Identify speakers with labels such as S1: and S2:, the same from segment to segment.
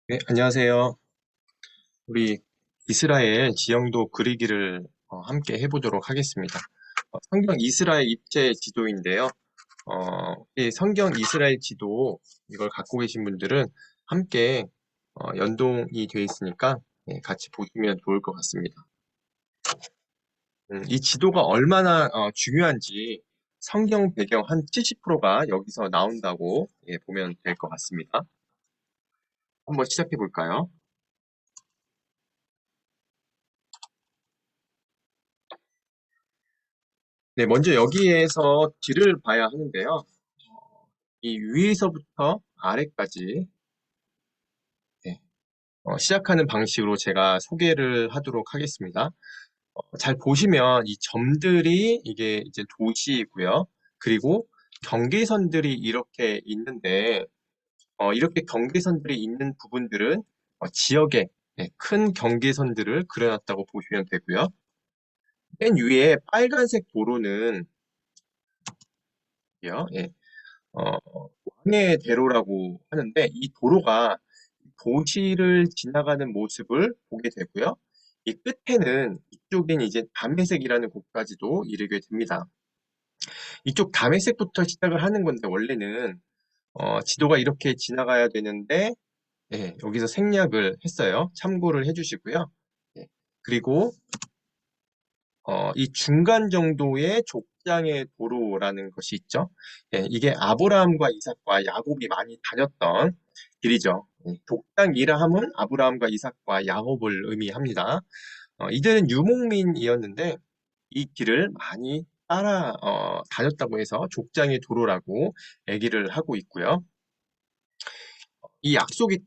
S1: 네, 안녕하세요. 우리 이스라엘 지형도 그리기를 함께 해보도록 하겠습니다. 성경 이스라엘 입체 지도인데요. 이 성경 이스라엘 지도 이걸 갖고 계신 분들은 함께 연동이 돼 있으니까 같이 보시면 좋을 것 같습니다. 이 지도가 얼마나 중요한지 성경 배경 한 70%가 여기서 나온다고 보면 될 것 같습니다. 한번 시작해 볼까요? 네, 먼저 여기에서 길을 봐야 하는데요. 이 위에서부터 아래까지 네, 시작하는 방식으로 제가 소개를 하도록 하겠습니다. 잘 보시면 이 점들이 이게 이제 도시이고요. 그리고 경계선들이 이렇게 있는데 이렇게 경계선들이 있는 부분들은 지역에 큰 경계선들을 그려놨다고 보시면 되고요. 맨 위에 빨간색 도로는 예, 어, 왕의 대로라고 하는데 이 도로가 도시를 지나가는 모습을 보게 되고요. 이 끝에는 이쪽엔 이제 담회색이라는 곳까지도 이르게 됩니다. 이쪽 담회색부터 시작을 하는 건데 원래는 지도가 이렇게 지나가야 되는데 여기서 생략을 했어요. 참고를 해주시고요. 예, 그리고 이 중간 정도의 족장의 도로라는 것이 있죠. 이게 아브라함과 이삭과 야곱이 많이 다녔던 길이죠. 족장이라 함은 아브라함과 이삭과 야곱을 의미합니다. 이들은 유목민이었는데 이 길을 많이 따라 다녔다고 해서 족장의 도로라고 얘기를 하고 있고요. 이 약속의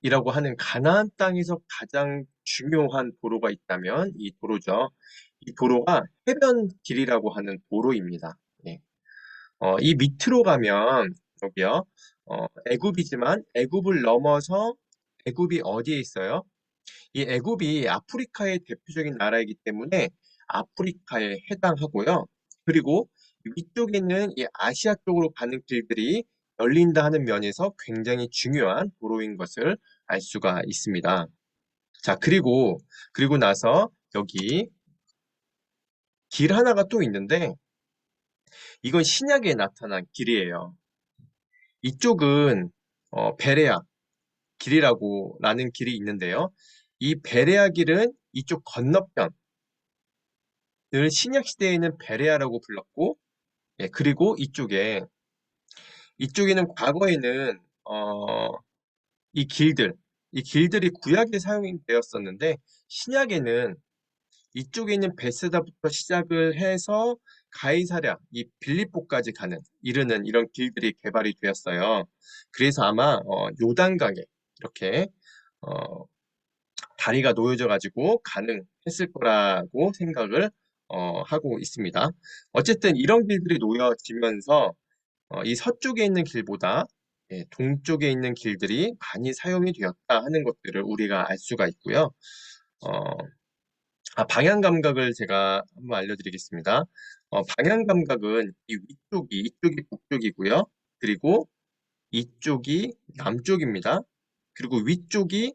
S1: 땅이라고 하는 가나안 땅에서 가장 중요한 도로가 있다면 이 도로죠. 이 도로가 해변길이라고 하는 도로입니다. 예. 이 밑으로 가면 여기요. 애굽이지만 애굽을 넘어서 애굽이 어디에 있어요? 이 애굽이 아프리카의 대표적인 나라이기 때문에 아프리카에 해당하고요. 그리고 위쪽에는 이 아시아 쪽으로 가는 길들이 열린다 하는 면에서 굉장히 중요한 도로인 것을 알 수가 있습니다. 자, 그리고 나서 여기 길 하나가 또 있는데 이건 신약에 나타난 길이에요. 이쪽은 베레아 길이라고 라는 길이 있는데요. 이 베레아 길은 이쪽 건너편을 신약 시대에는 베레아라고 불렀고, 그리고 이쪽에는 과거에는 이 길들, 이 길들이 구약에 사용되었었는데 신약에는 이쪽에 있는 베세다부터 시작을 해서 가이사랴, 이 빌립보까지 이르는 이런 길들이 개발이 되었어요. 그래서 아마 요단강에 이렇게 어, 다리가 놓여져 가지고 가능했을 거라고 생각을 하고 있습니다. 어쨌든 이런 길들이 놓여지면서 이 서쪽에 있는 길보다 동쪽에 있는 길들이 많이 사용이 되었다 하는 것들을 우리가 알 수가 있고요. 어, 방향 감각을 제가 한번 알려드리겠습니다. 방향 감각은 이쪽이 북쪽이고요. 그리고 이쪽이 남쪽입니다. 그리고 위쪽이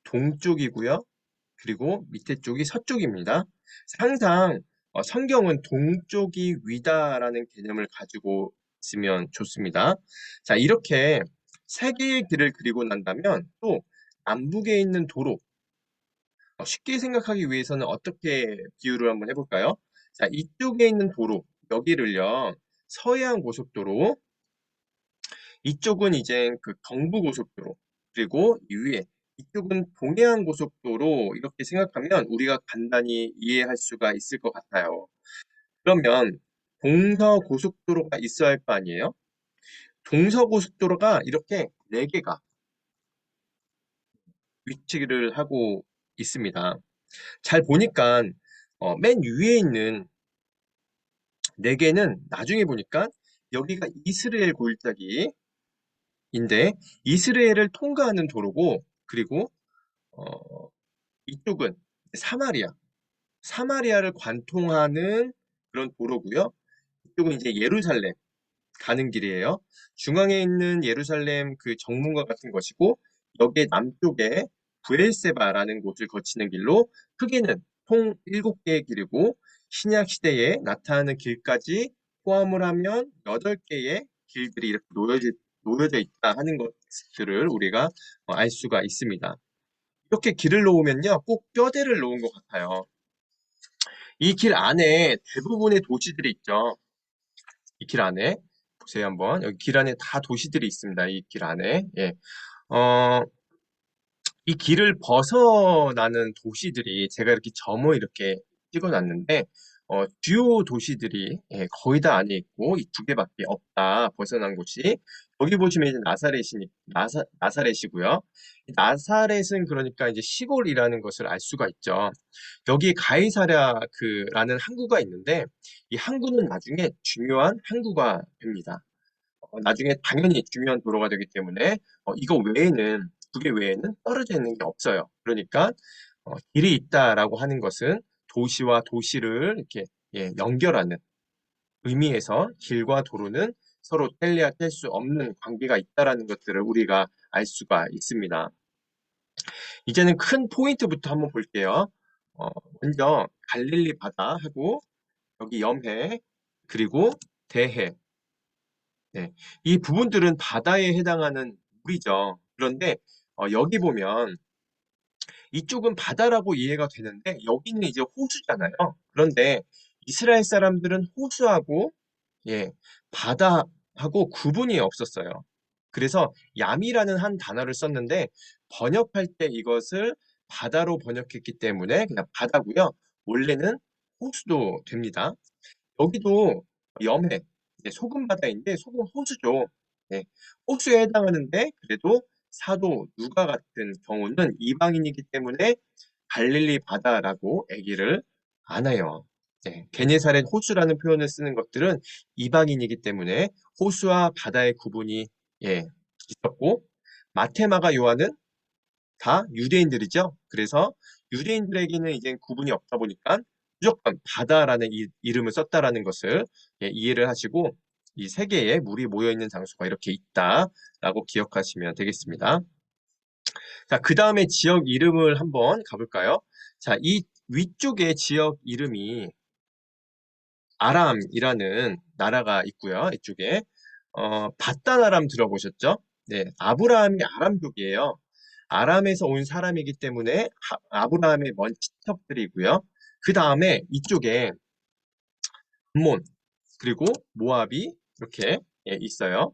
S1: 동쪽이고요. 그리고 밑에 쪽이 서쪽입니다. 항상 성경은 동쪽이 위다라는 개념을 가지고 있으면 좋습니다. 자, 이렇게 세 개의 길을 그리고 난다면 또 남북에 있는 도로, 쉽게 생각하기 위해서는 어떻게 비유를 한번 해볼까요? 자, 이쪽에 있는 도로, 여기를요, 서해안 고속도로, 이쪽은 이제 그 경부고속도로, 그리고 이 위에 이쪽은 동해안 고속도로 이렇게 생각하면 우리가 간단히 이해할 수가 있을 것 같아요. 그러면 동서고속도로가 있어야 할 거 아니에요? 동서고속도로가 이렇게 네 개가 위치를 하고 있습니다. 잘 보니까 맨 위에 있는 네 개는 나중에 보니까 여기가 이스라엘 골짜기인데 이스라엘을 통과하는 도로고 그리고 어, 이쪽은 사마리아, 사마리아를 관통하는 그런 도로고요. 이쪽은 이제 예루살렘 가는 길이에요. 중앙에 있는 예루살렘 그 정문과 같은 것이고 여기에 남쪽에 브엘세바라는 곳을 거치는 길로 크게는 총 7개의 길이고 신약 시대에 나타나는 길까지 포함을 하면 8개의 길들이 이렇게 놓여져 있다 하는 것들을 우리가 알 수가 있습니다. 이렇게 길을 놓으면요, 꼭 뼈대를 놓은 것 같아요. 이 길 안에 대부분의 도시들이 있죠. 이 길 안에 보세요 한번. 여기 길 안에 다 도시들이 있습니다. 이 길 안에. 예. 어, 이 길을 벗어나는 도시들이 제가 이렇게 점을 이렇게 찍어놨는데 주요 도시들이 거의 다 안에 있고 이 두 개밖에 없다 벗어난 곳이 여기 보시면 이제 나사렛이고요. 나사렛은 그러니까 이제 시골이라는 것을 알 수가 있죠. 여기 가이사랴 그라는 항구가 있는데 이 항구는 나중에 중요한 항구가 됩니다. 나중에 당연히 중요한 도로가 되기 때문에 이거 외에는 두 개 외에는 떨어져 있는 게 없어요. 그러니까 길이 있다라고 하는 것은 도시와 도시를 이렇게 연결하는 의미에서 길과 도로는 서로 뗄래야 뗄 수 없는 관계가 있다라는 것들을 우리가 알 수가 있습니다. 이제는 큰 포인트부터 한번 볼게요. 어, 먼저 갈릴리 바다하고 여기 염해 그리고 대해 네. 이 부분들은 바다에 해당하는 물이죠. 그런데 여기 보면 이쪽은 바다라고 이해가 되는데 여기는 이제 호수잖아요. 그런데 이스라엘 사람들은 호수하고 바다하고 구분이 없었어요. 그래서 얌이라는 한 단어를 썼는데 번역할 때 이것을 바다로 번역했기 때문에 그냥 바다고요. 원래는 호수도 됩니다. 여기도 염해, 소금 바다인데 소금 호수죠. 네, 호수에 해당하는데 그래도 사도 누가 같은 경우는 이방인이기 때문에 갈릴리 바다라고 얘기를 안 해요. 네, 게네사렛 호수라는 표현을 쓰는 것들은 이방인이기 때문에 호수와 바다의 구분이 있었고 마테마가 요한은 다 유대인들이죠. 그래서 유대인들에게는 이제 구분이 없다 보니까 무조건 바다라는 이름을 썼다라는 것을 이해를 하시고 이 세 개의 물이 모여 있는 장소가 이렇게 있다라고 기억하시면 되겠습니다. 자, 그 다음에 지역 이름을 한번 가볼까요? 자, 이 위쪽에 지역 이름이 아람이라는 나라가 있고요. 이쪽에 바단 아람 들어보셨죠? 네, 아브라함이 아람족이에요. 아람에서 온 사람이기 때문에 아브라함의 먼 친척들이고요. 그 다음에 이쪽에 암몬 그리고 모압이 이렇게 있어요.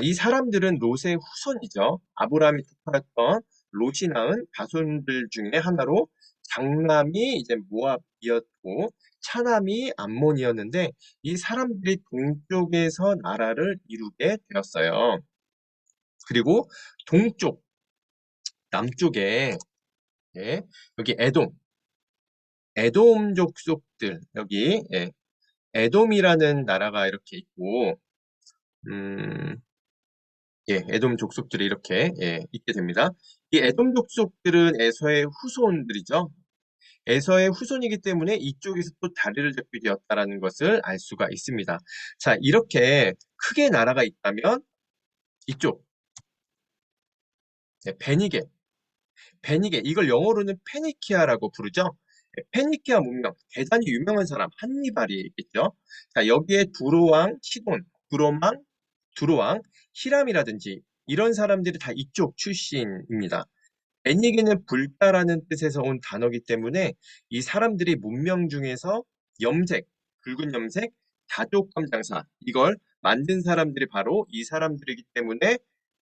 S1: 이 사람들은 롯의 후손이죠. 아브라함이 택하였던 롯이 낳은 자손들 중에 하나로 장남이 이제 모압이었고 차남이 암몬이었는데 이 사람들이 동쪽에서 나라를 이루게 되었어요. 그리고 동쪽, 남쪽에 여기 에돔 족속들 여기 에돔이라는 나라가 이렇게 있고 음, 에돔 족속들이 이렇게 있게 됩니다. 이 에돔 족속들은 에서의 후손들이죠. 에서의 후손이기 때문에 이쪽에서 또 자리를 잡게 되었다라는 것을 알 수가 있습니다. 자, 이렇게 크게 나라가 있다면 이쪽 베니게, 베니게 이걸 영어로는 페니키아라고 부르죠. 페니키아 문명 대단히 유명한 사람 한니발이 있겠죠. 자, 여기에 두로왕, 시돈, 두로왕, 히람이라든지 이런 사람들이 다 이쪽 출신입니다. 베니게는 붉다라는 뜻에서 온 단어이기 때문에 이 사람들이 문명 중에서 염색, 붉은 염색, 다족감 장사 이걸 만든 사람들이 바로 이 사람들이기 때문에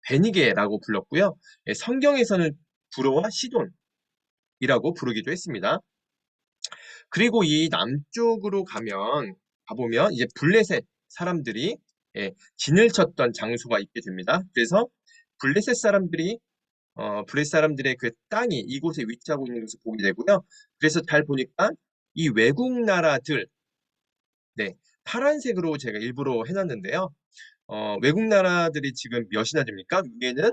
S1: 베니게라고 불렀고요. 성경에서는 두로와 시돈이라고 부르기도 했습니다. 그리고 이 남쪽으로 가보면 이제 블레셋 사람들이 진을 쳤던 장소가 있게 됩니다. 그래서 블레셋 사람들이 블레셋 사람들의 그 땅이 이곳에 위치하고 있는 것을 보게 되고요. 그래서 잘 보니까 이 외국 나라들, 파란색으로 제가 일부러 해놨는데요. 외국 나라들이 지금 몇이나 됩니까? 위에는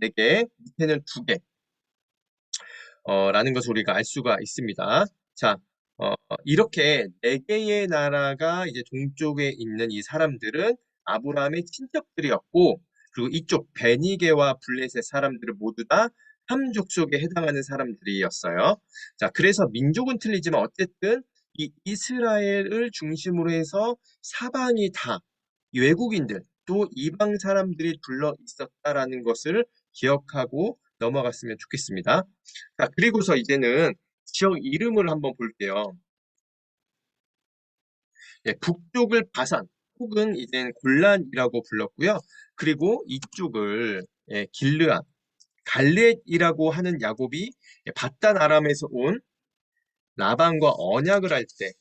S1: 4개, 밑에는 2개, 라는 것을 우리가 알 수가 있습니다. 자, 이렇게 4개의 나라가 이제 동쪽에 있는 이 사람들은 아브라함의 친척들이었고, 그리고 이쪽 베니게와 블레셋 사람들은 모두 다 함 족속에 해당하는 사람들이었어요. 자, 그래서 민족은 틀리지만 어쨌든 이 이스라엘을 중심으로 해서 사방이 다 외국인들 또 이방 사람들이 둘러 있었다라는 것을 기억하고 넘어갔으면 좋겠습니다. 자, 그리고서 이제는 지역 이름을 한번 볼게요. 예, 북쪽을 바산 혹은 이제 골란이라고 불렀고요. 그리고 이쪽을 길르앗, 갈렛이라고 하는 야곱이 바단 아람에서 온 라반과 언약을 할 때,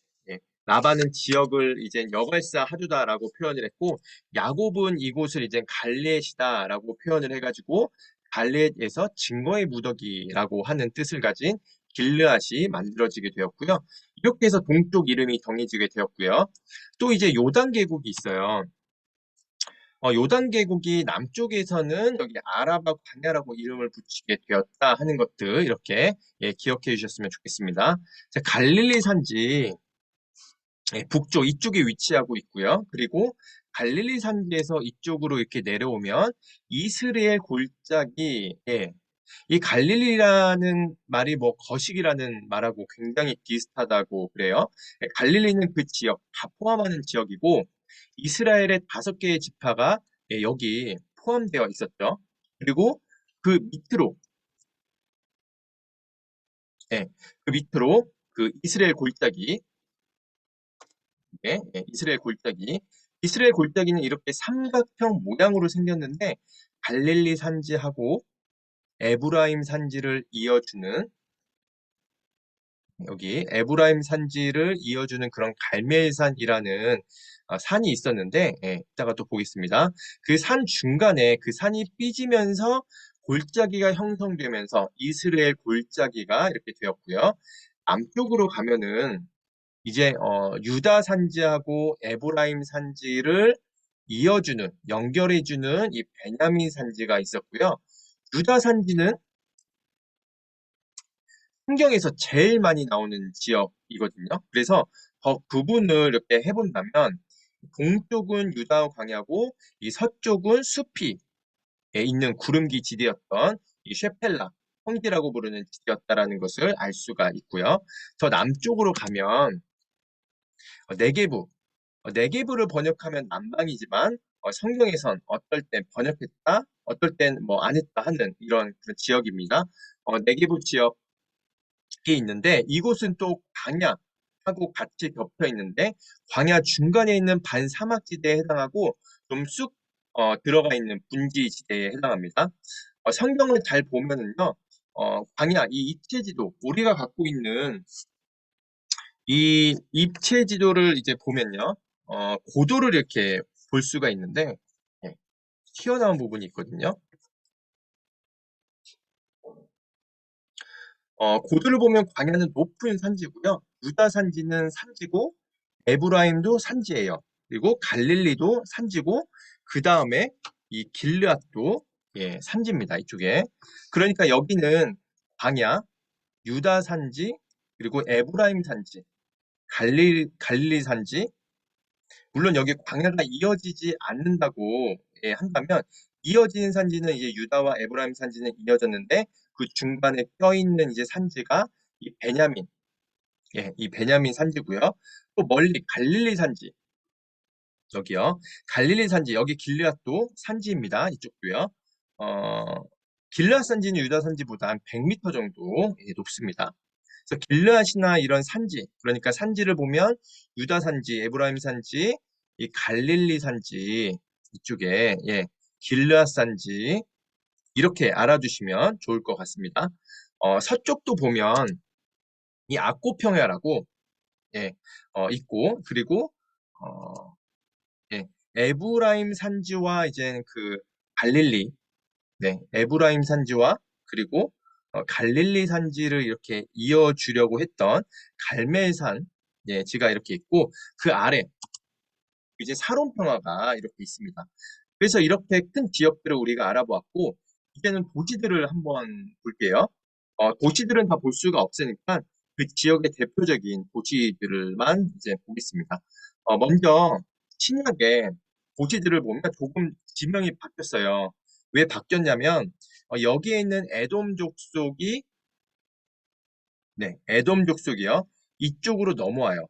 S1: 라반은 지역을 이제 여발사 하두다라고 표현을 했고, 야곱은 이곳을 이제 갈렛이다라고 표현을 해가지고, 갈렛에서 증거의 무더기라고 하는 뜻을 가진 길르앗이 만들어지게 되었고요. 이렇게 해서 동쪽 이름이 정해지게 되었고요. 또 이제 요단 계곡이 있어요. 요단 계곡이 남쪽에서는 여기 아라바 광야라고 이름을 붙이게 되었다 하는 것들 이렇게 기억해 주셨으면 좋겠습니다. 자, 갈릴리 산지 북쪽 이쪽에 위치하고 있고요. 그리고 갈릴리 산지에서 이쪽으로 이렇게 내려오면 이스라엘 골짜기 이 갈릴리라는 말이 뭐 거식이라는 말하고 굉장히 비슷하다고 그래요. 갈릴리는 그 지역 다 포함하는 지역이고 이스라엘의 5개의 지파가 여기 포함되어 있었죠. 그리고 그 밑으로 예, 그 밑으로 그 이스라엘 골짜기 이스라엘 골짜기는 이렇게 삼각형 모양으로 생겼는데 갈릴리 산지하고 에브라임 산지를 이어주는 여기 에브라임 산지를 이어주는 그런 갈멜산이라는 산이 있었는데 이따가 또 보겠습니다. 그 산 중간에 그 산이 삐지면서 골짜기가 형성되면서 이스라엘 골짜기가 이렇게 되었고요. 남쪽으로 가면은 이제 유다 산지하고 에브라임 산지를 이어주는 연결해주는 이 베냐민 산지가 있었고요. 유다 산지는 성경에서 제일 많이 나오는 지역이거든요. 그래서 더 구분을 이렇게 해본다면 동쪽은 유다 광야고 이 서쪽은 숲이 있는 구름기 지대였던 이 쉐펠라 성지라고 부르는 지대였다라는 것을 알 수가 있고요. 더 남쪽으로 가면 네게부 네게부를 번역하면 남방이지만 성경에선 어떨 땐 번역했다, 어떨 땐 뭐 안 했다 하는 이런 그런 지역입니다. 네게부 지역 있는데 이곳은 또 광야하고 같이 겹쳐 있는데 광야 중간에 있는 반사막지대에 해당하고 좀 쑥 들어가 있는 분지지대에 해당합니다. 성경을 잘 보면은요, 광야 이 입체지도 우리가 갖고 있는 이 입체지도를 이제 보면요, 고도를 이렇게 볼 수가 있는데 예, 튀어나온 부분이 있거든요. 고도를 보면 광야는 높은 산지고요. 유다 산지는 산지고 에브라임도 산지예요. 그리고 갈릴리도 산지고 그 다음에 이 길르앗도 산지입니다. 이쪽에. 그러니까 여기는 광야, 유다 산지, 그리고 에브라임 산지, 갈릴리 산지. 물론 여기 광야가 이어지지 않는다고 한다면 이어지는 산지는 이제 유다와 에브라임 산지는 이어졌는데 그 중간에 껴있는 이제 산지가 이 베냐민, 이 베냐민 산지고요. 또 멀리 갈릴리 산지, 여기요. 갈릴리 산지, 여기 길르앗도 산지입니다. 이쪽도요. 어, 길르앗 산지는 유다 산지보다 한 100m 정도 높습니다. 그래서 길르앗이나 이런 산지, 그러니까 산지를 보면 유다 산지, 에브라임 산지, 이 갈릴리 산지 이쪽에 길르앗 산지 이렇게 알아두시면 좋을 것 같습니다. 서쪽도 보면 이 악고 평야라고 있고 그리고 어, 에브라임 산지와 이제 그 갈릴리, 에브라임 산지와 그리고 갈릴리 산지를 이렇게 이어주려고 했던 갈멜산 지가 이렇게 있고 그 아래 이제 사론 평화가 이렇게 있습니다. 그래서 이렇게 큰 지역들을 우리가 알아보았고 이제는 도시들을 한번 볼게요. 도시들은 다 볼 수가 없으니까 그 지역의 대표적인 도시들만 이제 보겠습니다. 먼저 신약의 도시들을 보면 조금 지명이 바뀌었어요. 왜 바뀌었냐면 여기에 있는 에돔 족속이 네, 에돔 족속이요. 이쪽으로 넘어와요.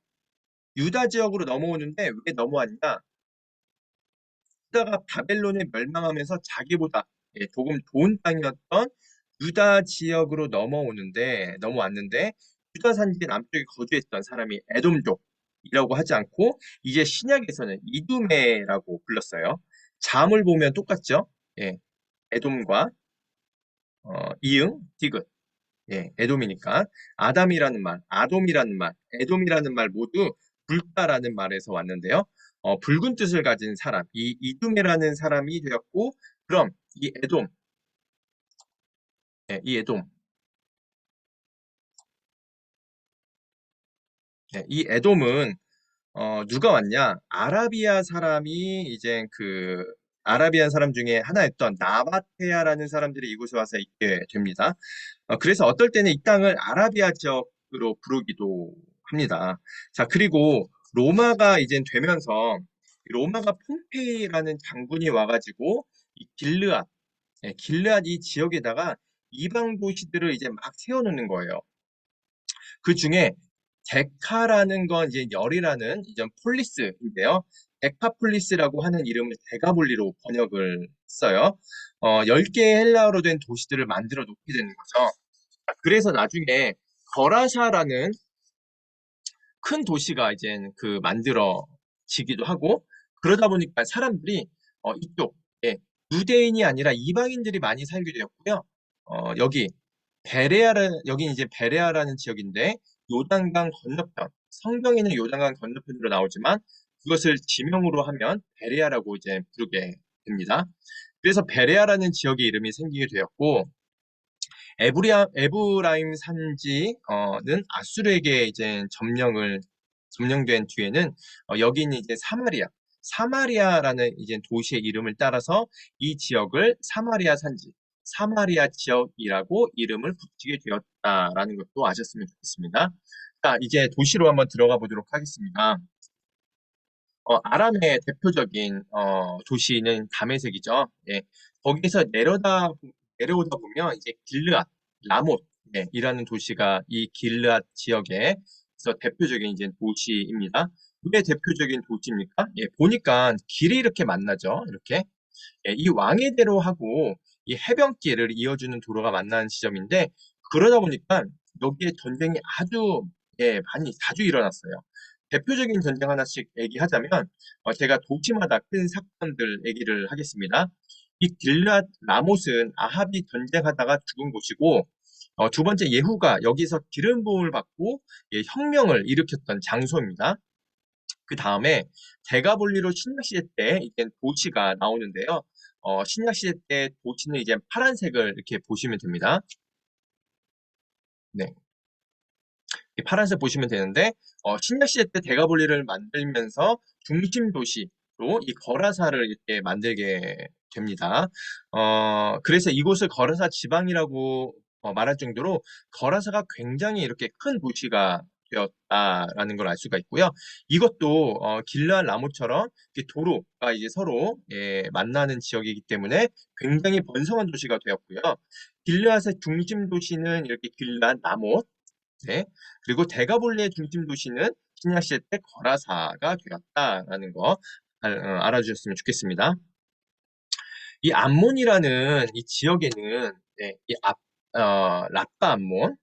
S1: 유다 지역으로 넘어오는데 왜 넘어왔냐? 유다가 바벨론에 멸망하면서 자기보다 조금 좋은 땅이었던 유다 지역으로 넘어왔는데 유다 산지 남쪽에 거주했던 사람이 에돔족이라고 하지 않고 이제 신약에서는 이두메라고 불렀어요. 잠을 보면 똑같죠? 예, 에돔과 이응, 디귿. 예, 에돔이니까 아담이라는 말, 아돔이라는 말, 에돔이라는 말 모두 붉다라는 말에서 왔는데요. 붉은 뜻을 가진 사람, 이 이두메라는 사람이 되었고, 그럼 이 에돔, 이 에돔, 이 에돔은 누가 왔냐? 아라비아 사람이 이제 그 아라비안 사람 중에 하나였던 나바테아라는 사람들이 이곳에 와서 있게 됩니다. 그래서 어떨 때는 이 땅을 아라비아 지역으로 부르기도 합니다. 자, 그리고 로마가 이제 되면서 로마가 폼페이라는 장군이 와가지고 이 길르앗 이 지역에다가 이방 도시들을 이제 막 세워놓는 거예요. 그 중에 데카라는 건 이제 열이라는 이제 폴리스인데요. 데카폴리스라고 하는 이름을 데가볼리로 번역을 써요. 10개의 헬라어로 된 도시들을 만들어 놓게 되는 거죠. 그래서 나중에 거라사라는 큰 도시가 이제 그 만들어지기도 하고 그러다 보니까 사람들이 이쪽 유대인이 아니라 이방인들이 많이 살게 되었고요. 여기 여기 이제 베레아라는 지역인데 요단강 건너편 성경에는 요단강 건너편으로 나오지만 그것을 지명으로 하면 베레아라고 이제 부르게 됩니다. 그래서 베레아라는 지역의 이름이 생기게 되었고 에브라임 산지는 아수르에게 이제 점령된 뒤에는 여기는 이제 사마리아라는 이제 도시의 이름을 따라서 이 지역을 사마리아 산지, 사마리아 지역이라고 이름을 붙이게 되었다라는 것도 아셨으면 좋겠습니다. 자, 이제 도시로 한번 들어가 보도록 하겠습니다. 아람의 대표적인 도시는 다메섹이죠. 예. 거기서 내려오다 보면 이제 길르앗, 라못 이라는 도시가 이 길르앗 지역에서 대표적인 이제 도시입니다. 왜 대표적인 도시입니까? 예, 보니까 길이 이렇게 만나죠. 이렇게. 예, 이 왕의대로하고 이 해변길을 이어주는 도로가 만나는 지점인데 그러다 보니까 여기에 전쟁이 아주 많이 자주 일어났어요. 대표적인 전쟁 하나씩 얘기하자면 제가 도시마다 큰 사건들 얘기를 하겠습니다. 이 길랏 라못은 아합이 전쟁하다가 죽은 곳이고 두 번째 예후가 여기서 기름 부음을 받고 혁명을 일으켰던 장소입니다. 그 다음에 대가볼리로 신약시대 때 이제 도시가 나오는데요. 신약시대 때 도시는 이제 파란색을 이렇게 보시면 됩니다. 네. 이 파란색 보시면 되는데, 신약시대 때 대가볼리를 만들면서 중심 도시로 이 거라사를 이렇게 만들게 됩니다. 그래서 이곳을 거라사 지방이라고 말할 정도로 거라사가 굉장히 이렇게 큰 도시가 되었다라는 걸 알 수가 있고요. 이것도 길르앗 라모처럼 도로가 이제 서로 만나는 지역이기 때문에 굉장히 번성한 도시가 되었고요. 길르앗의 중심 도시는 이렇게 길르앗 라못, 네. 그리고 대가볼리의 중심 도시는 신약시대 때 거라사가 되었다라는 거 알아주셨으면 좋겠습니다. 이 암몬이라는 이 지역에는 라빠 암몬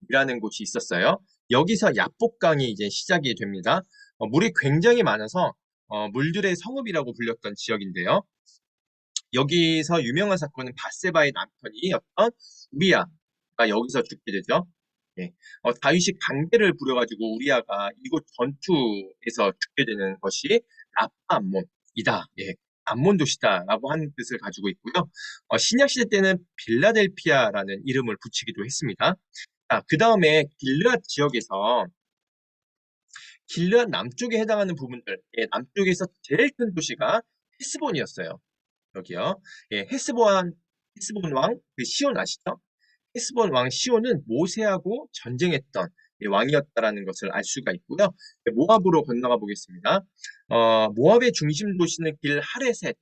S1: 이라는 곳이 있었어요. 여기서 야복강이 이제 시작이 됩니다. 물이 굉장히 많아서 물들의 성읍이라고 불렸던 지역인데요. 여기서 유명한 사건은 밧세바의 남편이었던 우리아가 여기서 죽게 되죠. 예. 다윗이 강제를 부려가지고 우리아가 이곳 전투에서 죽게 되는 것이 라파 암몬이다. 예. 암몬 도시다라고 하는 뜻을 가지고 있고요. 신약 시대 때는 빌라델피아라는 이름을 붙이기도 했습니다. 그 다음에 길르앗 지역에서 길르앗 남쪽에 해당하는 부분들, 남쪽에서 제일 큰 도시가 헤스본이었어요. 여기요. 헤스본 왕, 그 시온 아시죠? 헤스본 왕 시온은 모세하고 전쟁했던 왕이었다라는 것을 알 수가 있고요. 모압으로 건너가 보겠습니다. 모압의 중심 도시는 길 하레셋,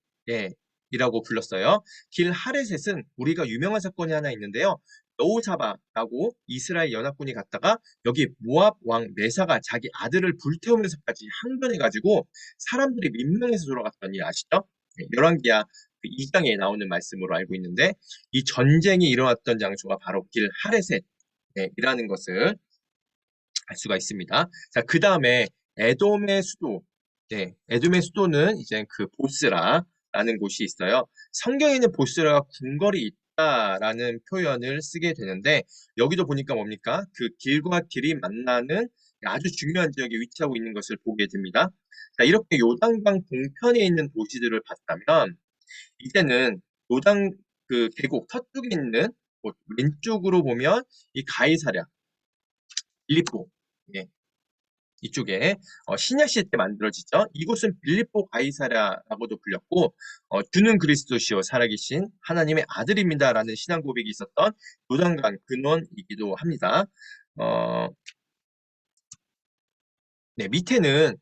S1: 이라고 불렀어요. 길 하레셋은 우리가 유명한 사건이 하나 있는데요. 여호사밧하고 이스라엘 연합군이 갔다가 여기 모압 왕 메사가 자기 아들을 불태우면서까지 항변해가지고 사람들이 민망해서 돌아갔던 일 아시죠? 네, 열왕기하 그 2장에 나오는 말씀으로 알고 있는데 이 전쟁이 일어났던 장소가 바로 길 하레셋 이라는 것을 알 수가 있습니다. 자, 그 다음에 에돔의 수도. 네, 에돔의 수도는 이제 그 보스라라는 곳이 있어요. 성경에는 보스라가 궁궐이 있다라는 표현을 쓰게 되는데 여기도 보니까 뭡니까? 그 길과 길이 만나는 아주 중요한 지역에 위치하고 있는 것을 보게 됩니다. 자, 이렇게 요단강 동편에 있는 도시들을 봤다면 이제는 요단 그 계곡 서쪽에 있는 왼쪽으로 보면 이 가이사랴, 빌립보, 예, 이쪽에 신약 시대 때 만들어지죠. 이곳은 빌립보 가이사랴라고도 불렸고 주는 그리스도시요 살아계신 하나님의 아들입니다라는 신앙 고백이 있었던 요단강 근원이기도 합니다. 어, 네, 밑에는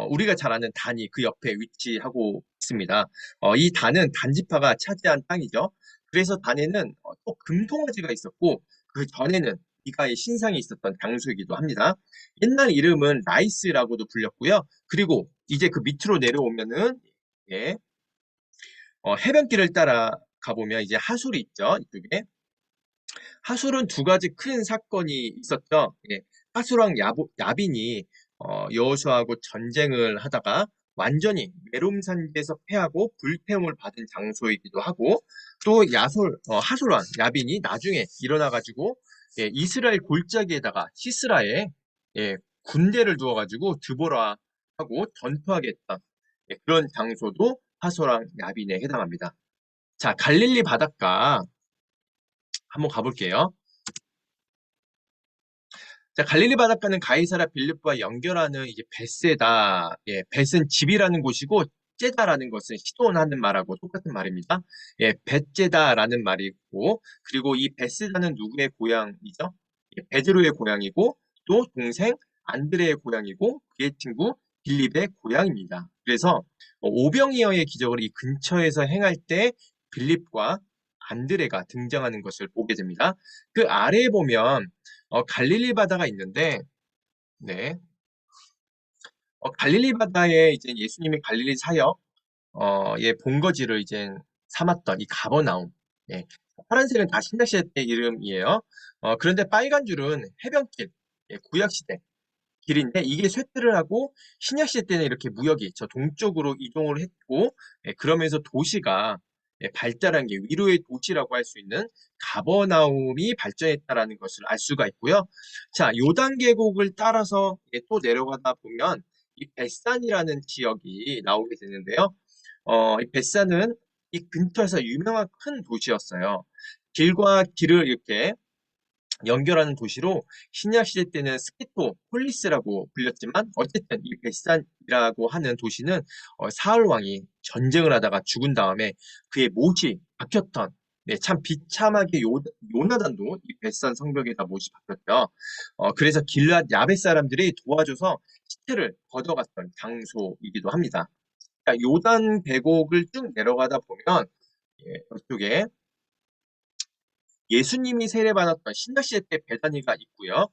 S1: 우리가 잘 아는 단이 그 옆에 위치하고 있습니다. 이 단은 단지파가 차지한 땅이죠. 그래서 단에는 또 금송아지가 있었고 그 전에는 이가의 신상이 있었던 장소이기도 합니다. 옛날 이름은 라이스라고도 불렸고요. 그리고 이제 그 밑으로 내려오면은 예, 해변길을 따라 가보면 이제 하술이 있죠. 이쪽에 하술은 두 가지 큰 사건이 있었죠. 예, 하술왕 야빈이 여호수아하고 전쟁을 하다가 완전히 메롬산지에서 패하고 불태움을 받은 장소이기도 하고 또 하술왕 야빈이 나중에 일어나가지고 예, 이스라엘 골짜기에다가 시스라에 예, 군대를 두어가지고 드보라하고 전투하겠다. 예, 그런 장소도 하술왕 야빈에 해당합니다. 자, 갈릴리 바닷가 한번 가볼게요. 자, 갈릴리 바닷가는 가이사라 빌립보와 연결하는 이제 벳세다. 예, 벳은 집이라는 곳이고 제다라는 것은 시돈하는 말하고 똑같은 말입니다. 예, 벳제다라는 말이고 그리고 이 벳세다는 누구의 고향이죠? 예, 베드로의 고향이고 또 동생 안드레의 고향이고 그의 친구 빌립의 고향입니다. 그래서 오병이어의 기적을 이 근처에서 행할 때 빌립과 안드레가 등장하는 것을 보게 됩니다. 그 아래에 보면 갈릴리 바다가 있는데, 네. 갈릴리 바다에 이제 예수님이 갈릴리 사역, 예, 본거지를 이제 삼았던 이 가버나움. 예. 파란색은 다 신약시대 때 이름이에요. 그런데 빨간 줄은 해변길, 예, 구약시대. 길인데 이게 쇠퇴를 하고 신약시대 때는 이렇게 무역이 저 동쪽으로 이동을 했고 그러면서 도시가 발달한 게 위로의 도시라고 할 수 있는 가버나움이 발전했다라는 것을 알 수가 있고요. 자, 요단 계곡을 따라서 또 내려가다 보면 이 벳산이라는 지역이 나오게 되는데요. 이 벳산은 이 근처에서 유명한 큰 도시였어요. 길과 길을 이렇게 연결하는 도시로 신약 시대 때는 스키토 폴리스라고 불렸지만 어쨌든 이 벳산이라고 하는 도시는 사울 왕이 전쟁을 하다가 죽은 다음에 그의 못이 박혔던 참 비참하게 요나단도 이 벳산 성벽에다 못이 박혔죠. 그래서 길앗 야벳 사람들이 도와줘서 시체를 걷어갔던 장소이기도 합니다. 그러니까 요단 계곡을 쭉 내려가다 보면 이쪽에 예수님이 세례받았던 신약시대 때 베다니가 있고요.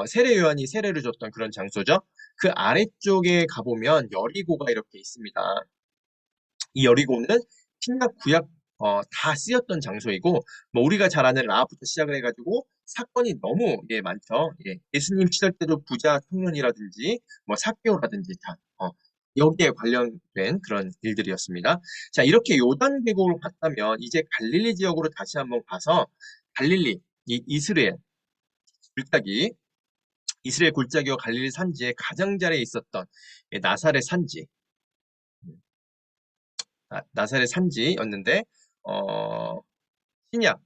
S1: 세례 요한이 세례를 줬던 그런 장소죠. 그 아래쪽에 가보면 여리고가 이렇게 있습니다. 이 여리고는 신약 구약 다 쓰였던 장소이고 뭐 우리가 잘 아는 라합부터 시작을 해가지고 사건이 너무 많죠. 예, 예수님 시절 때도 부자 청년이라든지 뭐 삭개오라든지 다 여기에 관련된 그런 일들이었습니다. 자, 이렇게 요단 계곡을 갔다면 이제 갈릴리 지역으로 다시 한번 가서 갈릴리, 이 골짜기, 이스라엘 골짜기와 갈릴리 산지의 가장자리에 있었던 나사렛 산지, 나사렛 산지였는데, 신약,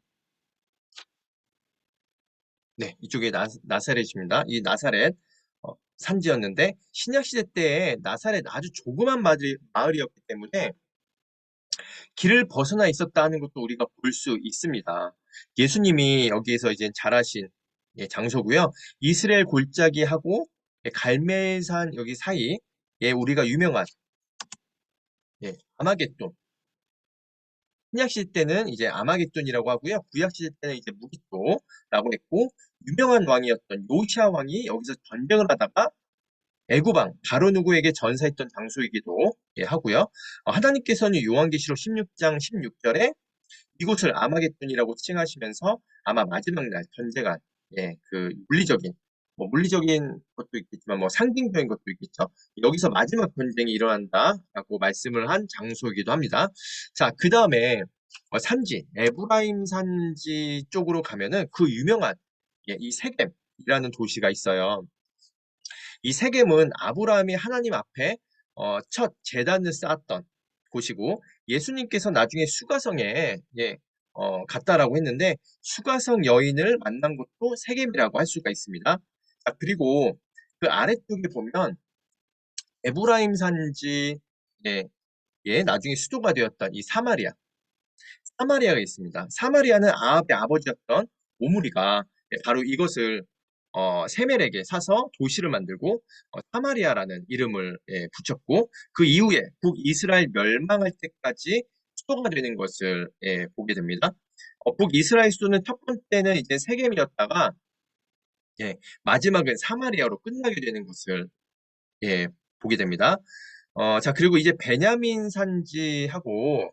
S1: 네, 이쪽에 나사렛입니다. 이 나사렛 산지였는데, 신약 시대 때에 나사렛 아주 조그만 마을이었기 때문에 길을 벗어나 있었다는 것도 우리가 볼 수 있습니다. 예수님이 여기에서 이제 자라신 장소고요. 이스라엘 골짜기하고 갈멜산 여기 사이에 우리가 유명한 아마겟돈 신약 시대 때는 이제 아마겟돈이라고 하고요. 구약 시대 때는 이제 무기토라고 했고, 유명한 왕이었던 요시아 왕이 여기서 전쟁을 하다가 애구방 바로 누구에게 전사했던 장소이기도 하고요. 하나님께서는 요한계시록 16장 16절에 이곳을 아마겟돈이라고 칭하시면서 아마 마지막 날 전쟁한 그 물리적인 뭐 물리적인 것도 있겠지만 뭐 상징적인 것도 있겠죠. 여기서 마지막 전쟁이 일어난다라고 말씀을 한 장소이기도 합니다. 자, 그 다음에 산지 에브라임 산지 쪽으로 가면은 그 유명한 이 세겜이라는 도시가 있어요. 이 세겜은 아브라함이 하나님 앞에 첫 제단을 쌓았던 곳이고 예수님께서 나중에 수가성에 갔다라고 했는데 수가성 여인을 만난 곳도 세겜이라고 할 수가 있습니다. 자, 그리고 그 아래쪽에 보면 에브라임 산지에 나중에 수도가 되었던 이 사마리아가 있습니다. 사마리아는 아합의 아버지였던 오므리가 바로 이것을 세멜에게 사서 도시를 만들고 사마리아라는 이름을 붙였고 그 이후에 북이스라엘 멸망할 때까지 수도가 되는 것을 보게 됩니다. 북이스라엘 수도는 첫 번째는 이제 세겜이었다가 마지막은 사마리아로 끝나게 되는 것을 예, 보게 됩니다. 자, 그리고 이제 베냐민 산지하고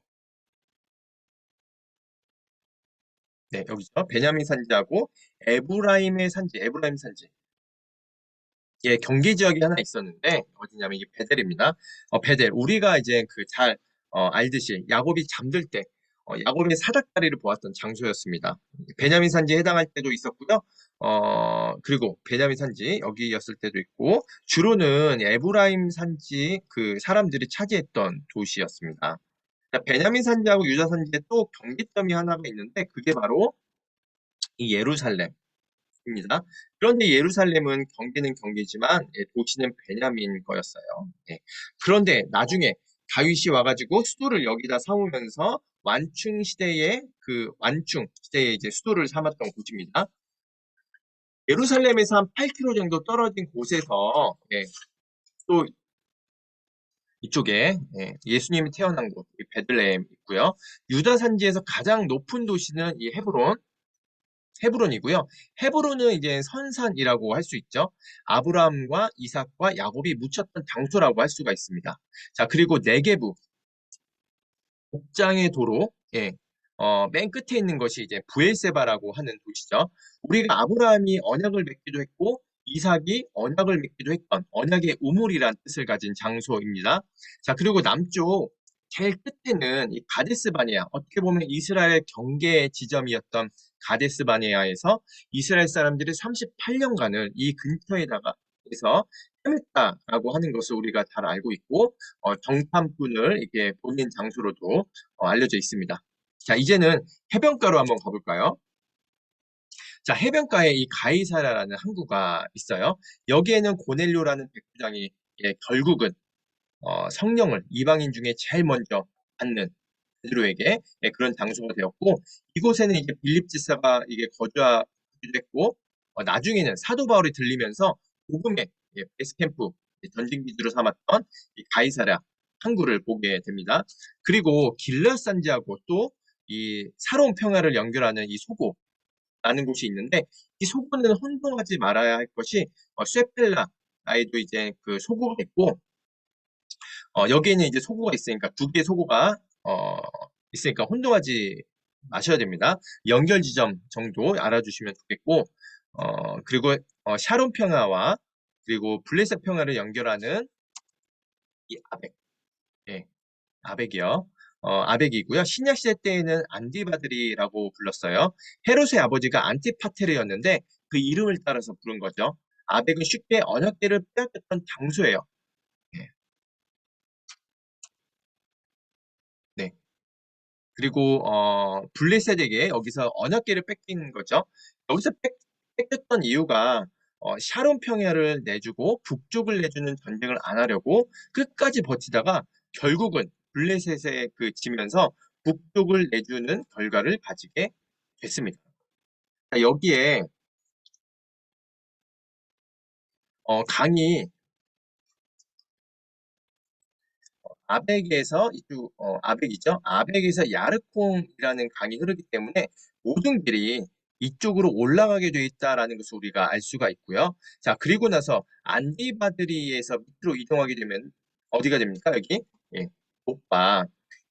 S1: 여기서 베냐민 산지하고 에브라임 산지. 경계 지역이 하나 있었는데 어디냐면 이게 베델입니다. 베델. 우리가 이제 그 잘 알듯이 야곱이 잠들 때 야곱의 사닥다리를 보았던 장소였습니다. 베냐민 산지에 해당할 때도 있었고요. 그리고 베냐민 산지 여기였을 때도 있고 주로는 에브라임 산지 그 사람들이 차지했던 도시였습니다. 자, 베냐민 산지하고 유다 산지에 또 경계점이 하나가 있는데 그게 바로 이 예루살렘입니다. 그런데 예루살렘은 경계는 경계지만 도시는 베냐민 거였어요. 그런데 나중에 다윗이 와가지고 수도를 여기다 삼으면서 완충 시대에 이제 수도를 삼았던 곳입니다. 예루살렘에서 한 8km 정도 떨어진 곳에서 또 이쪽에 예수님이 태어난 곳, 이 베들레헴 있고요. 유다 산지에서 가장 높은 도시는 이 헤브론이고요. 헤브론은 이제 선산이라고 할 수 있죠. 아브라함과 이삭과 야곱이 묻혔던 장소라고 할 수가 있습니다. 자, 그리고 네게부, 복장의 도로, 맨 끝에 있는 것이 이제 부엘세바라고 하는 도시죠. 우리가 아브라함이 언약을 맺기도 했고, 이삭이 언약을 맺기도 했던 언약의 우물이란 뜻을 가진 장소입니다. 자, 그리고 남쪽 제일 끝에는 이 가데스 바네아, 어떻게 보면 이스라엘 경계 지점이었던 가데스 바네아에서 이스라엘 사람들이 38년간을 이 근처에다가 해서 헤맸다라고 하는 것을 우리가 잘 알고 있고 정탐꾼을 이렇게 보낸 장소로도 알려져 있습니다. 자, 이제는 해변가로 한번 가볼까요? 자, 해변가에 이 가이사라라는 항구가 있어요. 여기에는 고넬료라는 백부장이 결국은 성령을 이방인 중에 제일 먼저 받는 베드로에게 그런 장소가 되었고 이곳에는 이제 빌립 지사가 이게 거주하기도 했고 나중에는 사도 바울이 들리면서 복음의 베이스캠프 전진 기지로 삼았던 이 가이사랴 항구를 보게 됩니다. 그리고 길르앗 산지하고 또 이 사로운 평야를 연결하는 이 소고라는 곳이 있는데 이 소고는 혼동하지 말아야 할 것이 쇠펠라에도 이제 그 소고가 있고 여기에는 이제 소고가 있으니까 두 개의 소고가 있으니까 혼동하지 마셔야 됩니다. 연결 지점 정도 알아주시면 좋겠고 그리고 샤론 평화와 그리고 블레셋 평화를 연결하는 이 아벡, 예, 아벡이요. 아벡이고요. 신약 시대 때에는 안디바드리라고 불렀어요. 헤롯의 아버지가 안티파테르였는데 그 이름을 따라서 부른 거죠. 아벡은 쉽게 언약궤를 빼앗겼던 장소예요. 예, 네. 그리고 블레셋에게 여기서 언약궤를 뺏긴 거죠. 여기서 뺏겼던 이유가 샤론 평야를 내주고 북쪽을 내주는 전쟁을 안 하려고 끝까지 버티다가 결국은 블레셋에 그 지면서 북쪽을 내주는 결과를 가지게 됐습니다. 자, 여기에 강이 아벡에서 이쪽 아벡이죠. 아벡에서 야르콩이라는 강이 흐르기 때문에 모든 길이 이쪽으로 올라가게 돼 있다라는 것을 우리가 알 수가 있고요. 자, 그리고 나서 안디바드리에서 밑으로 이동하게 되면 어디가 됩니까? 여기 예, 요빠.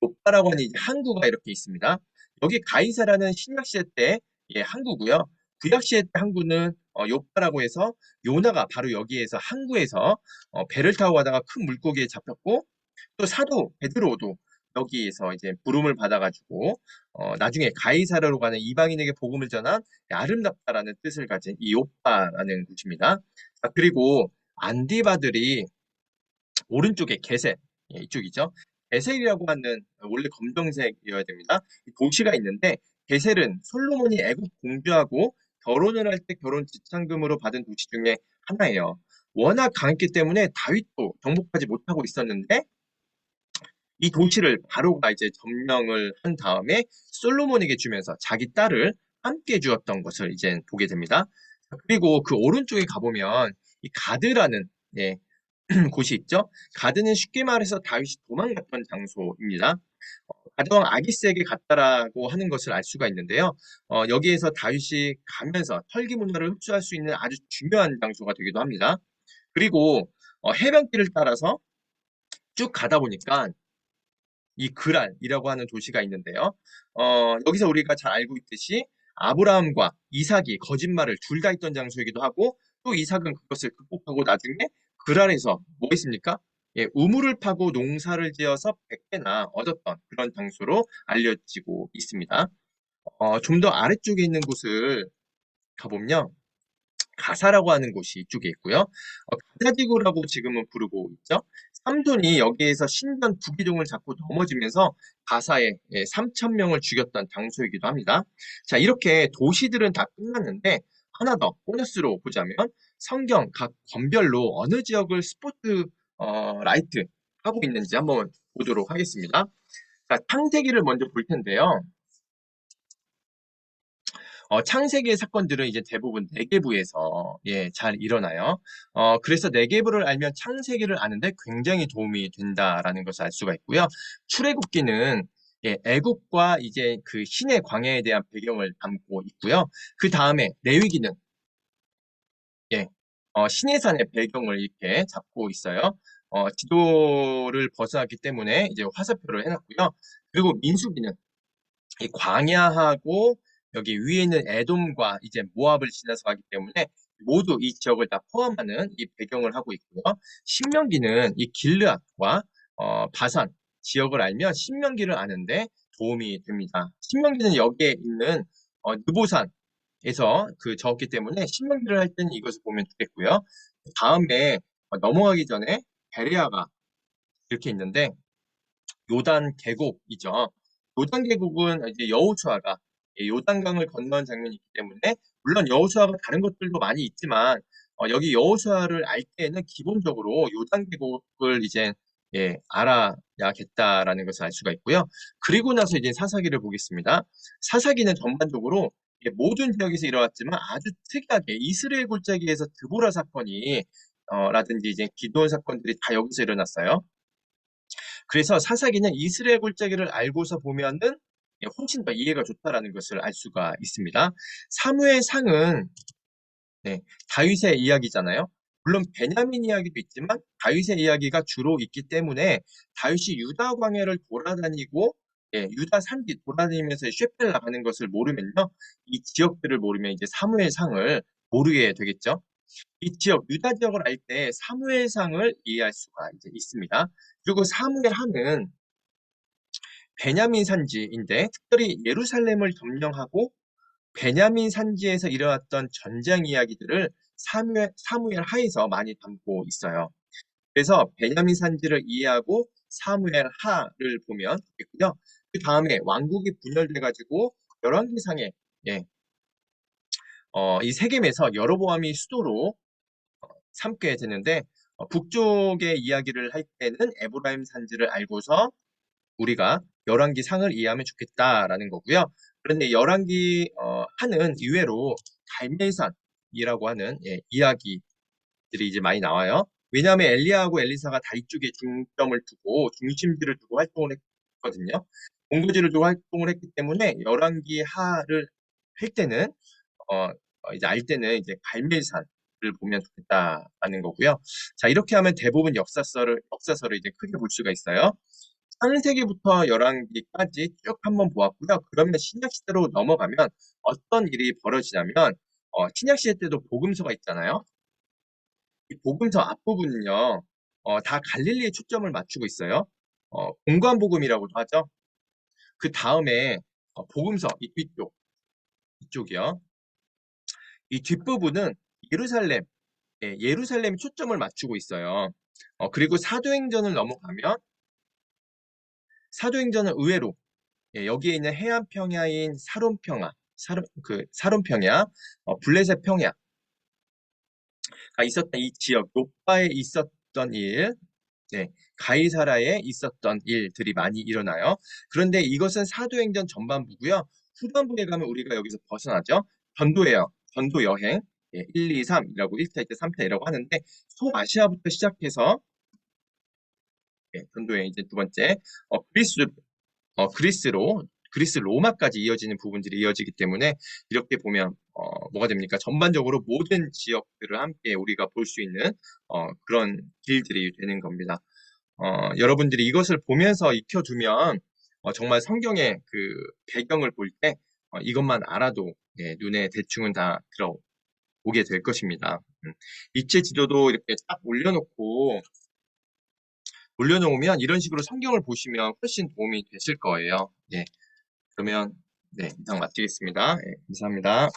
S1: 요빠라고 하는 이제 항구가 이렇게 있습니다. 여기 가이사라는 신약 시대 때 예, 항구고요. 구약 시대 때 항구는 요빠라고 해서 요나가 바로 여기에서 항구에서 배를 타고 가다가 큰 물고기에 잡혔고 또 사도 베드로도 여기에서 이제 부름을 받아가지고 나중에 가이사르로 가는 이방인에게 복음을 전한 아름답다라는 뜻을 가진 이 요빠라는 곳입니다. 자, 그리고 안디바들이 오른쪽에 게셀 이쪽이죠. 게셀이라고 하는 원래 검정색이어야 됩니다. 이 도시가 있는데 게셀은 솔로몬이 애굽 공주하고 결혼을 할 때 결혼 지참금으로 받은 도시 중에 하나예요. 워낙 강했기 때문에 다윗도 정복하지 못하고 있었는데 이 도시를 바로가 이제 점령을 한 다음에 솔로몬에게 주면서 자기 딸을 함께 주었던 것을 이제 보게 됩니다. 그리고 그 오른쪽에 가보면 이 가드라는 예, 곳이 있죠. 가드는 쉽게 말해서 다윗이 도망갔던 장소입니다. 가드왕 아기스에게 갔다라고 하는 것을 알 수가 있는데요. 여기에서 다윗이 가면서 털기 문화를 흡수할 수 있는 아주 중요한 장소가 되기도 합니다. 그리고 해변길을 따라서 쭉 가다 보니까 이 그랄이라고 하는 도시가 있는데요. 여기서 우리가 잘 알고 있듯이 아브라함과 이삭이 거짓말을 둘 다 했던 장소이기도 하고 또 이삭은 그것을 극복하고 나중에 그랄에서 뭐 했습니까? 예, 우물을 파고 농사를 지어서 100배나 얻었던 그런 장소로 알려지고 있습니다. 좀 더 아래쪽에 있는 곳을 가보면 가사라고 하는 곳이 이쪽에 있고요. 가사지구라고 지금은 부르고 있죠. 삼손이 여기에서 신전 부기종을 잡고 넘어지면서 가사에 3천 명을 죽였던 장소이기도 합니다. 자, 이렇게 도시들은 다 끝났는데 하나 더 보너스로 보자면 성경 각 권별로 어느 지역을 스포트 라이트 하고 있는지 한번 보도록 하겠습니다. 자, 창세기를 먼저 볼 텐데요. 창세기의 사건들은 이제 대부분 내계부에서 예, 잘 일어나요. 그래서 내계부를 알면 창세기를 아는데 굉장히 도움이 된다라는 것을 알 수가 있고요. 출애굽기는 예, 애굽과 이제 그 신의 광야에 대한 배경을 담고 있고요. 그 다음에 레위기는 예, 신의 산의 배경을 이렇게 잡고 있어요. 지도를 벗어났기 때문에 이제 화살표를 해놨고요. 그리고 민수기는 이 광야하고 여기 위에 있는 에돔과 이제 모압을 지나서 가기 때문에 모두 이 지역을 다 포함하는 이 배경을 하고 있고요. 신명기는 이 길르앗과 바산 지역을 알면 신명기를 아는데 도움이 됩니다. 신명기는 여기에 있는 느보산에서 그 적었기 때문에 신명기를 할 때는 이것을 보면 되겠고요. 다음에 넘어가기 전에 베레아가 이렇게 있는데 요단 계곡이죠. 요단 계곡은 이제 여호수아가 요단강을 건너는 장면이 있기 때문에 물론 여호수아가 다른 것들도 많이 있지만 여기 여호수아를 알 때에는 기본적으로 요단 계곡을 이제 알아야겠다라는 것을 알 수가 있고요. 그리고 나서 이제 사사기를 보겠습니다. 사사기는 전반적으로 모든 지역에서 일어났지만 아주 특이하게 이스라엘 골짜기에서 드보라 사건이 라든지 이제 기드온 사건들이 다 여기서 일어났어요. 그래서 사사기는 이스라엘 골짜기를 알고서 보면은 훨씬 더 이해가 좋다라는 것을 알 수가 있습니다. 사무엘상은 다윗의 이야기잖아요. 물론 베냐민 이야기도 있지만 다윗의 이야기가 주로 있기 때문에 다윗이 유다 광야를 돌아다니고 유다 산지 돌아다니면서 쉐펠 나가는 것을 모르면요. 이 지역들을 모르면 이제 사무엘상을 모르게 되겠죠. 이 지역, 유다 지역을 알 때 사무엘상을 이해할 수가 이제 있습니다. 그리고 사무엘하는 베냐민 산지인데 특별히 예루살렘을 점령하고 베냐민 산지에서 일어났던 전쟁 이야기들을 사무엘 하에서 많이 담고 있어요. 그래서 베냐민 산지를 이해하고 사무엘 하를 보면 되겠고요. 그 다음에 왕국이 분열돼가지고 열왕기상에 이 세겜에서 여로보암이 수도로 삼게 되는데 북쪽의 이야기를 할 때는 에브라임 산지를 알고서 우리가 열왕기 상을 이해하면 좋겠다라는 거고요. 그런데 열왕기 하는 이외로 갈멜산이라고 하는 이야기들이 이제 많이 나와요. 왜냐하면 엘리야하고 엘리사가 다 이쪽에 중점을 두고 중심지를 두고 활동을 했거든요. 본거지를 두고 활동을 했기 때문에 열왕기 하를 할 때는 이제 알 때는 이제 갈멜산을 보면 좋겠다라는 거고요. 자, 이렇게 하면 대부분 역사서를 이제 크게 볼 수가 있어요. 창세기부터 열왕기까지 쭉 한번 보았고요. 그러면 신약 시대로 넘어가면 어떤 일이 벌어지냐면 신약 시대 때도 복음서가 있잖아요. 이 복음서 앞부분은요, 다 갈릴리에 초점을 맞추고 있어요. 공관복음이라고도 하죠. 그 다음에 복음서 이 뒤쪽, 이쪽이요. 이 뒷부분은 예루살렘, 예루살렘에 초점을 맞추고 있어요. 그리고 사도행전을 넘어가면 사도행전은 의외로 여기에 있는 해안 평야인 사론 평야, 블레셋 평야가 있었던 이 지역, 노바에 있었던 일, 네, 가이사라에 있었던 일들이 많이 일어나요. 그런데 이것은 사도행전 전반부고요. 후반부에 가면 우리가 여기서 벗어나죠. 전도예요. 전도 여행. 1, 2, 3이라고 1차, 2차, 3차이라고 하는데 소아시아부터 시작해서 전도여행 이제 두 번째 그리스로 그리스 로마까지 이어지는 부분들이 이어지기 때문에 이렇게 보면 뭐가 됩니까? 전반적으로 모든 지역들을 함께 우리가 볼 수 있는 그런 길들이 되는 겁니다. 여러분들이 이것을 보면서 익혀두면 정말 성경의 그 배경을 볼 때 이것만 알아도 눈에 대충은 다 들어오게 될 것입니다. 입체 지도도 이렇게 딱 올려놓으면 이런 식으로 성경을 보시면 훨씬 도움이 되실 거예요. 예, 그러면 네, 이상 마치겠습니다. 예, 감사합니다.